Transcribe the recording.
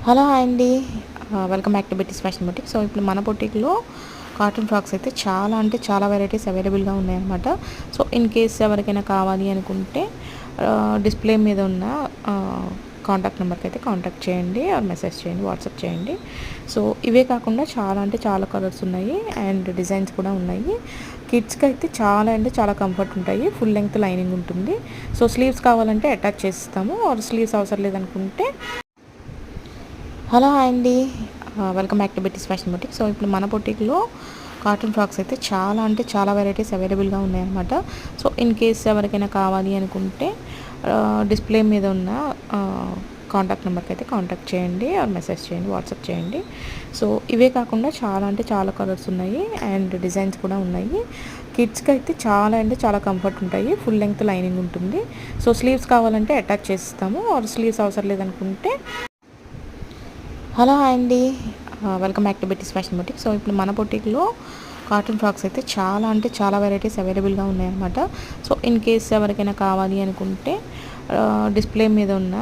Hello hi అండి. Welcome back to Betty's fashion boutique. So ఇప్పుడు మన బొటిక్‌లో కాటన్ ఫ్రాక్స్ అయితే చాలా అంటే చాలా వెరైటీస్ అవైలబుల్‌గా ఉన్నాయన్నమాట. సో ఇన్ కేస్ ఎవరికైనా కావాలి అనుకుంటే డిస్‌ప్లే మీద ఉన్న కాంటాక్ట్ నెంబర్‌కి అయితే కాంటాక్ట్ చేయండి ఆర్ మెసేజ్ చేయండి, వాట్సాప్ చేయండి. సో ఇవే కాకుండా చాలా అంటే చాలా కలర్స్ ఉన్నాయి అండ్ డిజైన్స్ కూడా ఉన్నాయి. కిడ్స్‌కి అయితే చాలా అంటే చాలా కంఫర్ట్ ఉంటాయి. ఫుల్ లెంగ్త్ లైనింగ్ ఉంటుంది. సో స్లీవ్స్ కావాలంటే అటాచ్ చేసిస్తాము ఆర్ స్లీవ్స్ అవసరం లేదనుకుంటే హలో హాయ్ అండి. Welcome back to Betty's fashion boutique. So ఇప్పుడు మన బొటిక్‌లో కాటన్ ఫ్రాక్స్ అయితే చాలా అంటే చాలా వెరైటీస్ అవైలబుల్‌గా ఉన్నాయన్నమాట. సో ఇన్ కేస్ ఎవరికైనా కావాలి అనుకుంటే డిస్‌ప్లే మీద ఉన్న కాంటాక్ట్ నెంబర్‌కి అయితే కాంటాక్ట్ చేయండి ఆర్ మెసేజ్ చేయండి, వాట్సాప్ చేయండి. సో ఇవే కాకుండా చాలా అంటే చాలా కలర్స్ ఉన్నాయి అండ్ డిజైన్స్ కూడా ఉన్నాయి. కిడ్స్‌కి అయితే చాలా అంటే చాలా కంఫర్ట్ ఉంటాయి. ఫుల్ లెంగ్త్ లైనింగ్ ఉంటుంది. సో స్లీవ్స్ కావాలంటే అటాచ్ చేసిస్తాము ఆర్ స్లీవ్స్ అవసరం లేదనుకుంటే హలో హాయ్ అండి. Welcome back to Betty's fashion boutique. So ఇప్పుడు మన బొటిక్‌లో కాటన్ ఫ్రాక్స్ అయితే చాలా అంటే చాలా వెరైటీస్ అవైలబుల్‌గా ఉన్నాయన్నమాట. సో ఇన్ కేస్ ఎవరికైనా కావాలి అనుకుంటే డిస్‌ప్లే మీద ఉన్న